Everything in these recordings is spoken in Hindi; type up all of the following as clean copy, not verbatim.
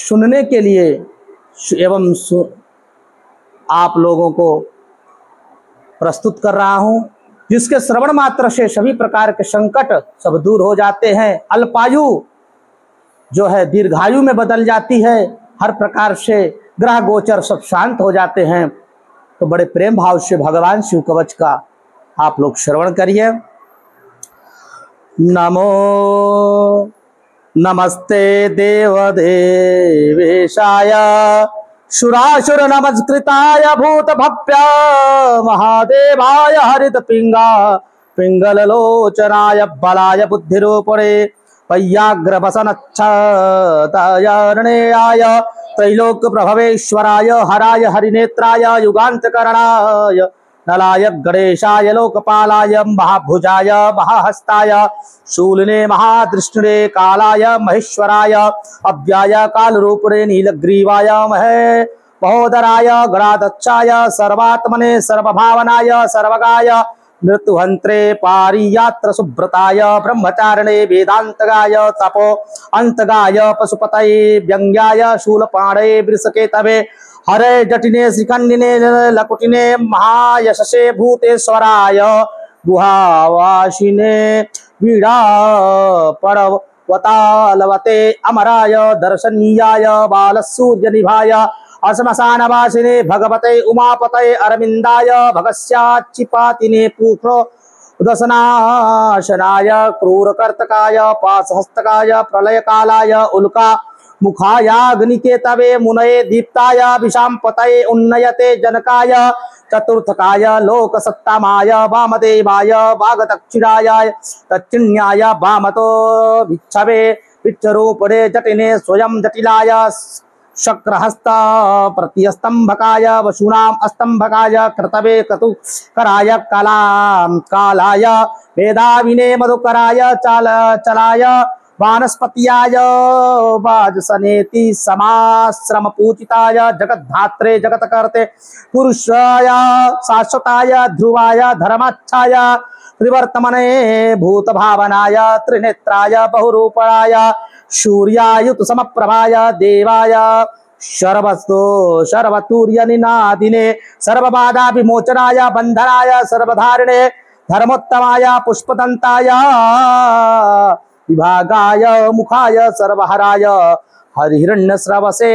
सुनने के लिए एवं आप लोगों को प्रस्तुत कर रहा हूँ, जिसके श्रवण मात्र से सभी प्रकार के संकट सब दूर हो जाते हैं। अल्पायु जो है दीर्घायु में बदल जाती है, हर प्रकार से ग्रह गोचर सब शांत हो जाते हैं। तो बड़े प्रेम भाव से भगवान शिव कवच का आप लोग श्रवण करिए। नमो नमस्ते देवदेवेशाय सुरासुर नमस्कृताय भूत भव्य महादेवाय हरित पिंगललोचनाय बलाय बुद्धिरूपणे वैयाग्र वसनच्छताय त्रैलोक प्रभवेश्वराय हराय हरिनेत्राय युगांतकरणाय नलाय गणेशाय लोकपालाय महाभुजाय महाहस्ताय शूलिने महादृष्टिने कालाय महेश्वराय अव्याय कालरूपिणे नीलग्रीवाय महोदराय गणाध्यक्षाय सर्वात्मने सर्वभावनाय सर्वगाय मृत्युहंत्रे पारियात्र सुब्रताय ब्रह्मचारिणे वेदांतगाय तपो अंतगाय पशुपतये व्यंग्याय शूलपाणे वृषकेतवे हरे जटिने श्रीखंडिने लकुटिने महायशसे भूतेश्वराय गुहावासिने वीणा पर्वतालवते अमराय दर्शनीयाय बालसूर्यनिभाय असमसानवासिने भगवते उमापतये अरविंदाय भगस्याचिपातिने पुत्रो उदसनाशनाय क्रूरकर्तकाय पाशहस्तकाय प्रलयकालाय उल्का मुखायाग्निकेतवे मुनये दीप्ताय विशांपतये उन्नयते जनकाय चतुर्थकाय लोकसत्तामाय वामदेवाय वागदक्षिणाय दक्षिण्याय वामतो भिक्षवे भिक्षरूपणे जटिने स्वयं जटिलाय शक्रहस्त प्रतिस्तंभकाय वशूनाम अस्तंभकाय कृतवे क्रतुकराय कालाय वेदाविने मधुकराय चलाय वानस्पत्याय वाजसनेति समाश्रम पूजिताय जगद्धात्रे जगत्कर्ते पुरुषाय शाश्वताय ध्रुवाय धर्माच्छाय त्रिवर्तमने भूतभावनाय त्रिनेत्राय बहुरूपाय सूर्यायुत समप्रभाय देवाय सर्वतुर्यनिनादिने सर्वबाधा विमोचनाय बंधनाय सर्वधारिणे धर्मोत्तमाय पुष्पदंताय विभागाय मुखाय सर्वहराय हरिहिरण्यस्रवसे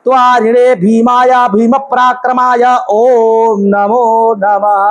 त्वारिणे भीमाय भीम पराक्रमाय ओम नमो नमः।